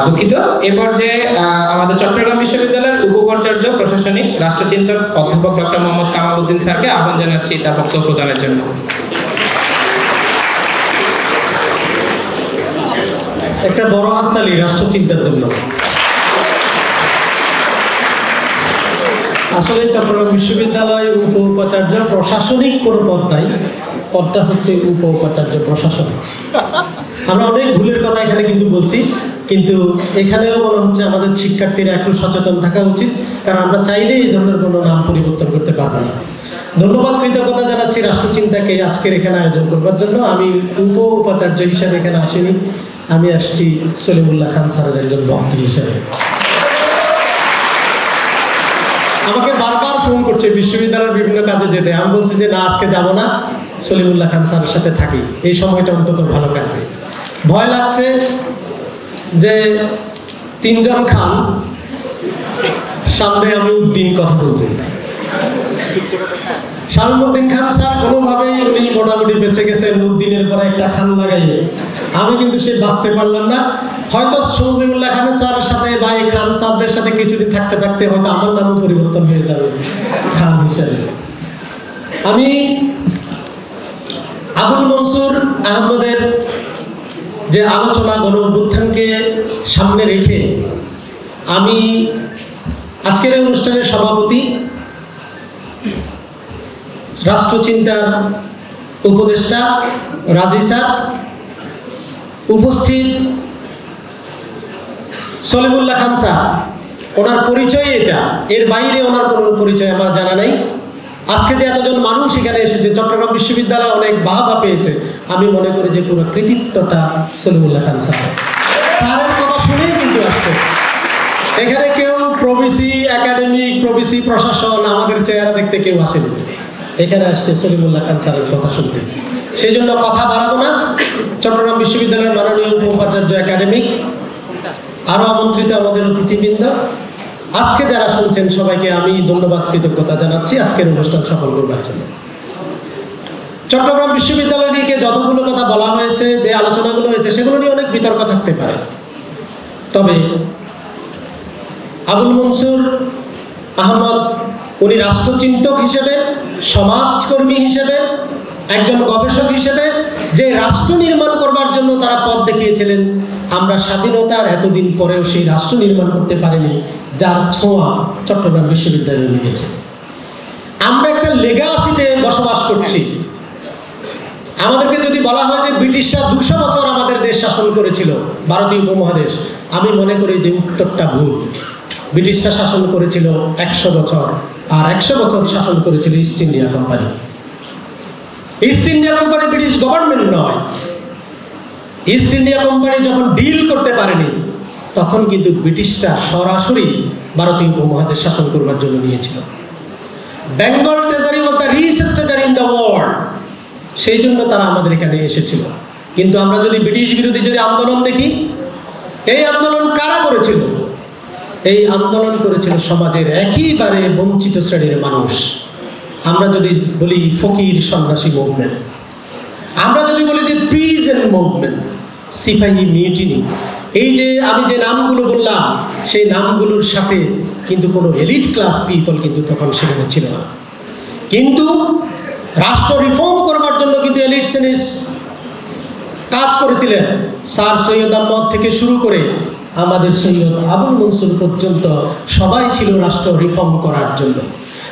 দুঃখিত। এরপর যে আমাদের চট্টগ্রাম বিশ্ববিদ্যালয়ের উপাচার্য প্রশাসনিক রাষ্ট্রচিন্তক অধ্যাপক ডক্টর মোহাম্মদ কামাল উদ্দিন স্যারকে আহ্বান জানাচ্ছি তার বক্তব্য প্রদানের জন্য। একটা বড় হাততালি রাষ্ট্রচিন্তার জন্য। আসলে চট্টগ্রাম বিশ্ববিদ্যালয় উপাচার্য প্রশাসনিক কোনো পদ নাই, পদটা হচ্ছে উপাচার্য প্রশাসন। আমরা অনেক ভুলের কথা এখানে কিন্তু বলছি, কিন্তু এখানেও মনে হচ্ছে আমাদের শিক্ষার্থীরা একটু সচেতন থাকা উচিত, কারণ আমরা চাইলে এই ধরনের কোনো নাম পরিবর্তন করতে পারবো না। ধন্যবাদ, কৃতজ্ঞতা জানাচ্ছি রাষ্ট্রচিন্তাকে আজকের এখানে আয়োজন করবার জন্য। আমি উপাচার্য হিসাবে এখানে আসিনি, আমি আসছি সলিমুল্লাহ খান স্যারের একজন ভক্ত হিসাবে। আমাকে বারবার ফোন করছে বিশ্ববিদ্যালয়ের বিভিন্ন কাজে যেতে, আমি বলছি যে না, আজকে যাব না, সলিমুল্লাহ খান স্যারের সাথে থাকি, এই সময়টা অন্তত ভালো কাটবে। ভয় লাগছে যে তিনজন খান সামনে, আমি উদ্দিন কথা বলতে, শামীমউদ্দিন খান স্যার কোনোভাবেই উনি মোটামুটি বেঁচে গেছেন উদ্দিনের পরে একটা খান লাগাইয়ে, আমি কিন্তু সে বাঁচতে পারলাম না। হয়তো সলিমুল্লাহ খান স্যারের সাথে বা এই খান স্যারদের সাথে কিছুদিন থাকতে থাকতে হয়তো আমার নামও পরিবর্তন হয়ে যাবে খান হিসেবে। আমি আবুল মনসুর আহমদের যে আলোচনা গণ অভ্যুত্থানকে সামনে রেখে আমি আজকের এই অনুষ্ঠানের সভাপতি, রাষ্ট্রচিন্তার উপদেষ্টা রাজি স্যার, উপস্থিত সলিমুল্লাহ খান স্যার, ওনার পরিচয় এটা, এর বাইরে ওনার কোনো পরিচয় আমার জানা নাই। আজকে যে এতজন মানুষ এখানে এসেছে, চট্টগ্রাম বিশ্ববিদ্যালয় অনেক বাহবা পেয়েছে, আমি মনে করি যে পুরো কৃতিত্বটা সলিমুল্লাহ খান স্যার, স্যারের কথা শুনেই কিন্তু আসছে। এখানে কেউ প্রভিসি একাডেমিক, প্রভিসি প্রশাসন, আমাদের চেহারা দেখতে কেউ আসেনি, এখানে আসছে সলিমুল্লাহ খান স্যারের কথা শুনতে। সেই জন্য কথা বাড়াবো না। চট্টগ্রাম বিশ্ববিদ্যালয়ের মাননীয় উপাচার্য একাডেমিক, আরো আমন্ত্রিত আমাদের অতিথিবৃন্দ, আজকে যারা শুনছেন সবাইকে আমি ধন্যবাদ, কৃতজ্ঞতা জানাচ্ছি আজকের অনুষ্ঠান সফল করবার জন্য। চট্টগ্রাম বিশ্ববিদ্যালয় নিয়ে যতগুলো কথা বলা হয়েছে, যে আলোচনাগুলো হয়েছে, সেগুলো নিয়ে অনেক বিতর্ক থাকতে পারে, তবে আবুল মনসুর আহমদ উনি রাষ্ট্রচিন্তক হিসেবে, সমাজকর্মী হিসেবে, একজন গবেষক হিসেবে যে রাষ্ট্র নির্মাণ করবার জন্য তারা পথ দেখিয়েছিলেন, আমরা স্বাধীনতার এতদিন পরেও সেই রাষ্ট্র নির্মাণ করতে পারিনি যার ছোঁয়া চট্টগ্রাম বিশ্ববিদ্যালয়ে লেগেছে। আমরা একটা লেগাসিতে বসবাস করছি। আমাদেরকে যদি বলা হয় যে ব্রিটিশরা 200 বছর আমাদের দেশ শাসন করেছিল, ভারতীয় উপমহাদেশ, আমি মনে করি যে উত্তরটা ভুল। ব্রিটিশরা শাসন করেছিল 100 বছর, আর 100 বছর শাসন করেছিল east India company. East India company British government নয়। ইস্ট ইন্ডিয়া কোম্পানি যখন ডিল করতে পারেনি, তখন কিন্তু ব্রিটিশরা সরাসরি ভারতীয় উপমহাদেশ শাসন করবার জন্য নিয়েছিল। Bengal treasury was the richest treasury in the world, সেই জন্য তারা আমাদের এখানে এসেছিল। কিন্তু আমরা যদি ব্রিটিশ বিরোধী যদি আন্দোলন দেখি, এই আন্দোলন কারা করেছিল? এই আন্দোলন করেছিল সমাজের একেবারে বঞ্চিত শ্রেণীর মানুষ। আমরা যদি বলি ফকির সন্ন্যাসী মুভমেন্ট, আমরা যদি বলি যে প্রিজন মুভমেন্ট, সিপাহী মিউটিনি, এই যে আমি যে নামগুলো বললাম, সেই নামগুলোর সাথে কিন্তু কোনো এলিট ক্লাস পিপল কিন্তু তখন সেখানে ছিল না। কিন্তু রাষ্ট্র রিফর্ম করবার জন্য কিন্তু এলিট শ্রেণীর কাজ করেছিলেন। স্যার সৈয়দ আহমদ থেকে শুরু করে আমাদের সৈয়দ আবুল মনসুর পর্যন্ত সবাই ছিল রাষ্ট্র রিফর্ম করার জন্য।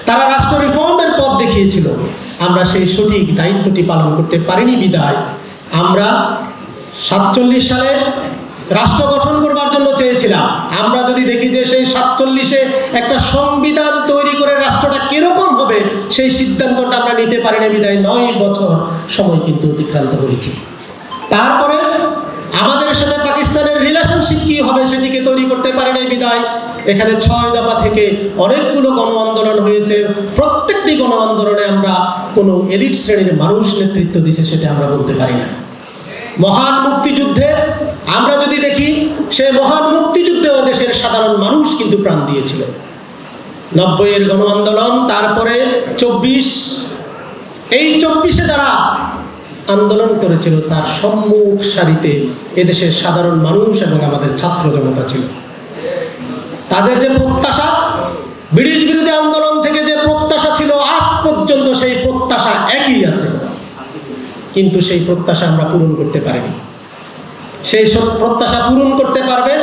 তারা রাষ্ট্র রিফর্মের পথ দেখিয়েছিল। আমরা সেই সঠিক দায়িত্বটি পালন করতে পারিনি বিদায় আমরা 47 সালে রাষ্ট্র গঠন করবার জন্য চেয়েছিলাম। আমরা যদি দেখি যে সেই 47-এ একটা সংবিধান তৈরি করে রাষ্ট্রটা কিরকম হবে, সেই সিদ্ধান্তটা আমরা নিতে পারিনি বিদায় 9 বছর সময় কিন্তু অতিক্রান্ত হয়েছে। তারপরে আমাদের সাথে পাকিস্তানের রিলেশনশিপ কি হবে সেটিকে তৈরি করতে পারে নাই বিদায় এখানে 6 দফা থেকে অনেকগুলো গণ আন্দোলন হয়েছে। প্রত্যেকটি গণ আন্দোলনে আমরা কোনো এলিট শ্রেণীর মানুষ নেতৃত্ব দিয়েছে সেটা আমরা বলতে পারি না। মহান মুক্তিযুদ্ধে আমরা যদি দেখি, সেই মহান মুক্তিযুদ্ধেও দেশের সাধারণ মানুষ কিন্তু প্রাণ দিয়েছিল। 90-এর গণ আন্দোলন, তারপরে 24, এই 24-এ যারা আন্দোলন করেছিল তার সম্মুখ সারিতে এদেশের সাধারণ মানুষ এবং আমাদের ছাত্র জনতা ছিল। তাদের যে প্রত্যাশা, ব্রিটিশ বিরোধী আন্দোলন থেকে যে প্রত্যাশা ছিল, আজ পর্যন্ত সেই প্রত্যাশা একই আছে, কিন্তু সেই প্রত্যাশা আমরা পূরণ করতে পারিনি। সেই সব প্রত্যাশা পূরণ করতে পারবে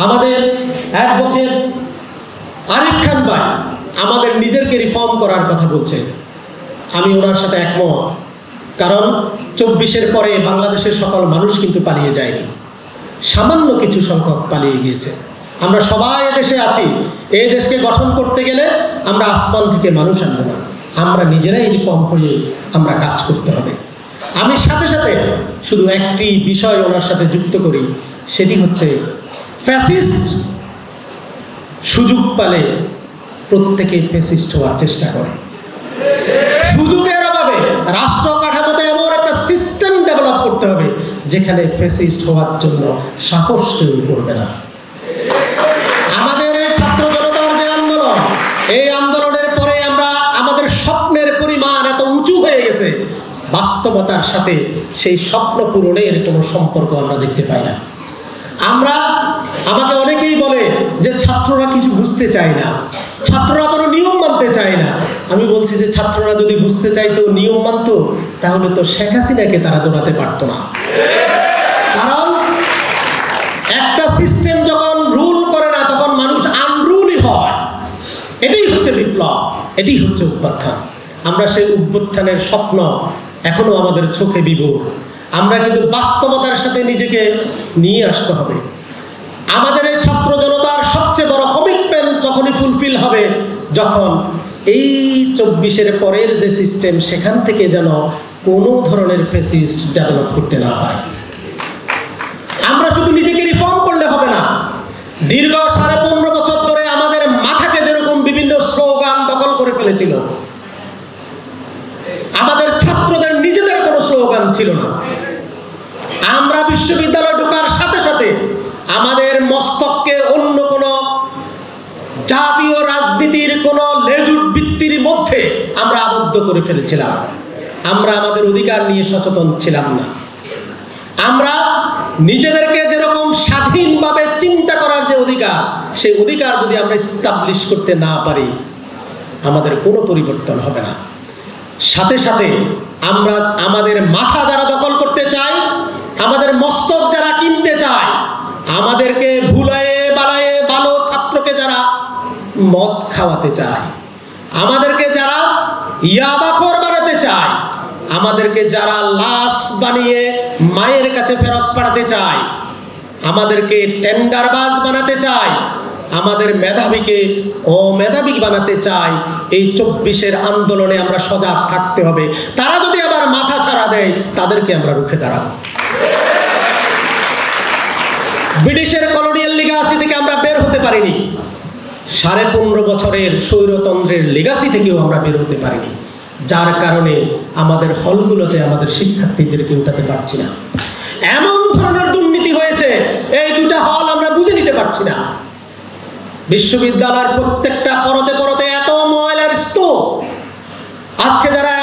আমাদের অ্যাডভোকেট আরিফ খান ভাই আমাদের নিজেদেরকে রিফর্ম করার কথা বলছে। আমি ওনার সাথে একমত, কারণ 24-এর পরে বাংলাদেশের সকল মানুষ কিন্তু পালিয়ে যায়নি, সামান্য কিছু সংখ্যক পালিয়ে গিয়েছে। আমরা সবাই দেশে আছি। এই দেশকে গঠন করতে গেলে আমরা আসমান থেকে মানুষ আনবো না, আমরা নিজেরাই রিফর্ম হয়ে আমরা কাজ করতে হবে। আমি সাথে সাথে শুধু একটি বিষয় ওনার সাথে যুক্ত করি, সেটি হচ্ছে ফ্যাসিস্ট সুযোগ পেলে প্রত্যেকে ফ্যাসিস্ট হওয়ার চেষ্টা করে। সুযোগের অভাবে রাষ্ট্র কাঠামোতে এমন একটা সিস্টেম ডেভেলপ করতে হবে যেখানে ফ্যাসিস্ট হওয়ার জন্য সাহস কেউ করবে না। আমাদের এই ছাত্র জনতার যে আন্দোলন, এই আন্দোলনের পরে আমরা আমাদের স্বপ্নের পরিমাণ এত উঁচু হয়ে গেছে, বাস্তবতার সাথে সেই স্বপ্ন পূরণের কোনো সম্পর্ক আমরা দেখতে পাই না। আমাকে অনেকেই বলে যে ছাত্ররা কিছু বুঝতে চায় না, ছাত্ররা কোনো নিয়ম মানতে চায় না। আমি বলছি যে ছাত্ররা যদি বুঝতে চাইতো, নিয়ম মানতো, তাহলে তো শেখ হাসিনাকে তারা দৌড়াতে পারতো না। কারণ একটা সিস্টেম যখন রুল করে না, তখন মানুষ আনরুলই হয়। এটাই হচ্ছে বিপ্লব, এটাই হচ্ছে অভ্যুত্থান। আমরা সেই অভ্যুত্থানের স্বপ্ন এখনো আমাদের চোখে বিভোর। আমরা কিন্তু বাস্তবতার সাথে নিজেকে নিয়ে আসতে হবে। আমাদের এই ছাত্র জনতার সবচেয়ে বড় কমিটমেন্ট যখনই ফুলফিল হবে, যখন এই 24-এর পরের যে সিস্টেম, সেখান থেকে যেন কোনো ধরনের ফ্যাসিস্ট ডেভেলপ করতে না হয়। আমরা শুধু নিজেকে রিফর্ম করলে হবে না। দীর্ঘ 15.5 বছর ধরে আমাদের মাথাকে যেরকম বিভিন্ন স্লোগান দখল করে ফেলেছিল, আমাদের ছাত্রদের নিজেদের কোনো স্লোগান ছিল না। আমরা বিশ্ববিদ্যালয়ে ঢোকার সাথে সাথে আমাদের মস্তককে অন্য কোনো জাতীয় রাজনীতির কোনো লেজুর ভিত্তির মধ্যে আমরা আবদ্ধ করে ফেলেছিলাম। আমরা আমাদের অধিকার নিয়ে সচেতন ছিলাম না। আমরা নিজেদেরকে যেরকম স্বাধীনভাবে চিন্তা করার যে অধিকার, সেই অধিকার যদি আমরা এস্টাবলিশ করতে না পারি, আমাদের কোনো পরিবর্তন হবে না। সাথে সাথে আমরা আমাদের মাথা যারা দখল করতে চাই, আমাদের মস্তক যারা কিনতে চায়, আমাদেরকে ভুলায়ে বালায়ে ভালো ছাত্রকে যারা মদ খাওয়াতে চায়, আমাদেরকে যারা ইয়াবাখোর বানাতে চায়, আমাদেরকে যারা লাশ বানিয়ে মায়ের কাছে ফেরত পাঠাতে চায়, আমাদেরকে টেন্ডারবাজ বানাতে চায়, আমাদের মেধাবীকে অমেধাবী বানাতে চায়, এই 24-এর আন্দোলনে আমরা সজাগ থাকতে হবে। তারা যদি আবার মাথা ছাড়া দেয়, তাদেরকে আমরা রুখে দাঁড়াবো। ব্রিটিশের কলোনিয়াল লিগাসি থেকে আমরা বের হতে পারিনি, 15.5 বছরের স্বৈরতন্ত্রের লিগাসি থেকেও আমরা বের হতে পারিনি, যার কারণে আমাদের হলগুলোতে আমাদের শিক্ষার্থীদেরকে উঠাতে পারছি না। এমন ধরনের দুর্নীতি হয়েছে, এই দুটা হল আমরা বুঝে নিতে পারছি না। বিশ্ববিদ্যালয়ের প্রত্যেকটা পরতে পরতে এত ময়লার স্তূপ। আজকে যারা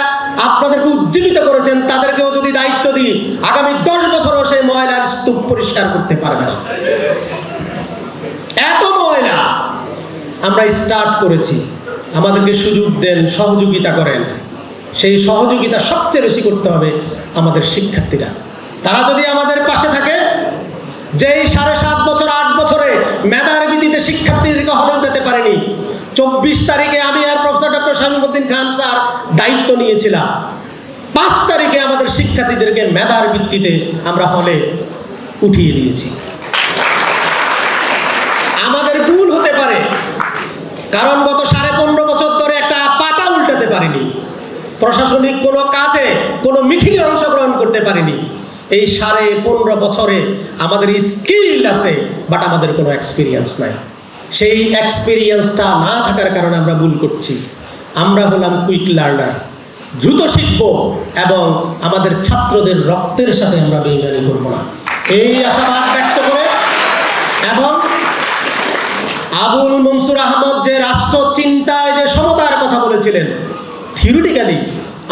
আপনাদেরকে উজ্জীবিত করেছেন, তাদেরকেও যদি দায়িত্ব দিই, আগামী 10 বছরও সেই ময়লার স্তূপ পরিষ্কার করতে পারবে না। এত ময়লা। আমরা স্টার্ট করেছি, আমাদেরকে সুযোগ দেন, সহযোগিতা করেন। সেই সহযোগিতা সবচেয়ে বেশি করতে হবে আমাদের শিক্ষার্থীরা। তারা যদি আমাদের পাশে থাকে, যেই 7.5 বছর 8 বছরে মেধার ভিত্তিতে শিক্ষার্থীদেরকে হলে উঠাতে পারেনি, 24 তারিখে আমি আর প্রফেসর ডক্টর শামীমউদ্দিন খান স্যার দায়িত্ব নিয়েছিলাম। 5 তারিখে আমাদের শিক্ষার্থীদেরকে মেধার ভিত্তিতে আমরা হলে উঠিয়ে দিয়েছি। আমাদের ভুল হতে পারে, কারণ গত 15.5 বছর ধরে একটা পাতা উল্টাতে পারিনি, প্রশাসনিক কোনো কাজে কোনো মিটিংয়ে অংশগ্রহণ করতে পারিনি। এই 15.5 বছরে আমাদের স্কিল আছে, বাট আমাদের কোনো এক্সপিরিয়েন্স নাই। সেই এক্সপিরিয়েন্সটা না থাকার কারণে আমরা ভুল করছি। আমরা হলাম কুইক লার্নার, দ্রুত শিখব এবং আমাদের ছাত্রদের রক্তের সাথে আমরা বেইমানি করব না, এই আশাবাদ ব্যক্ত করে, এবং আবুল মনসুর আহমদ যে রাষ্ট্র চিন্তায় যে সমতার কথা বলেছিলেন, থিওরিটিক্যালি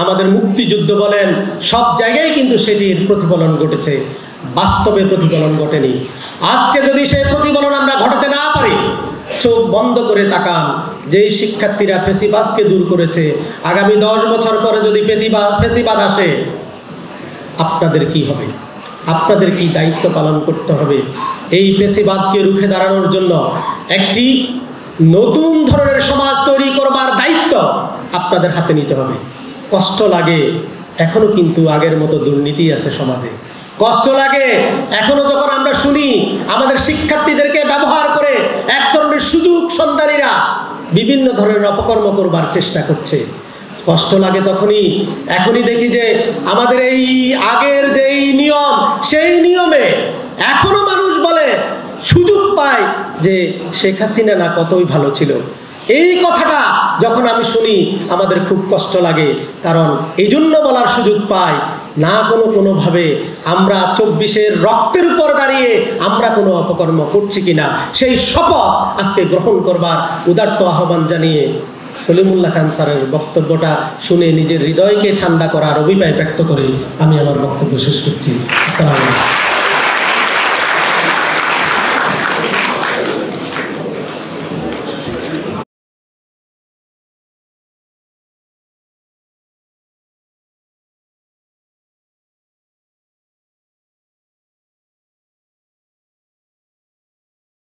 আমাদের মুক্তিযুদ্ধ বলেন, সব জায়গায় কিন্তু সেটির প্রতিফলন ঘটেছে, বাস্তবে প্রতিফলন ঘটেনি। আজকে যদি সেই প্রতিফলন আমরা ঘটাতে না পারি, চোখ বন্ধ করে তাকান, যেই শিক্ষার্থীরা ফেসিবাদকে দূর করেছে, আগামী 10 বছর পরে যদি ফেসিবাদ আসে, আপনাদের কি হবে? আপনাদের কি দায়িত্ব পালন করতে হবে? এই ফেসিবাদকে রুখে দাঁড়ানোর জন্য একটি নতুন ধরনের সমাজ তৈরি করবার দায়িত্ব আপনাদের হাতে নিতে হবে। কষ্ট লাগে, এখনো কিন্তু আগের মতো দুর্নীতি আছে সমাজে। কষ্ট লাগে এখনো যখন আমরা শুনি আমাদের শিক্ষার্থীদেরকে ব্যবহার করে এক ধরনের সুযোগ সন্ধানীরা বিভিন্ন ধরনের অপকর্ম করবার চেষ্টা করছে। কষ্ট লাগে তখনই, এখনই দেখি যে আমাদের এই আগের যেই নিয়ম, সেই নিয়মে এখনো মানুষ বলে, সুযোগ পায় যে শেখ হাসিনা না কতই ভালো ছিল। এই কথাটা যখন আমি শুনি আমাদের খুব কষ্ট লাগে, কারণ এই জন্য বলার সুযোগ পাই না কোনোভাবে আমরা 24-এর রক্তের উপর দাঁড়িয়ে আমরা কোনো অপকর্ম করছি কিনা, সেই শপথ আজকে গ্রহণ করবার উদাত্ত আহ্বান জানিয়ে সলিমুল্লাহ খান স্যারের বক্তব্যটা শুনে নিজের হৃদয়কে ঠান্ডা করার অভিপ্রায় ব্যক্ত করে আমি আমার বক্তব্য শেষ করছি। আসসালামু আলাইকুম।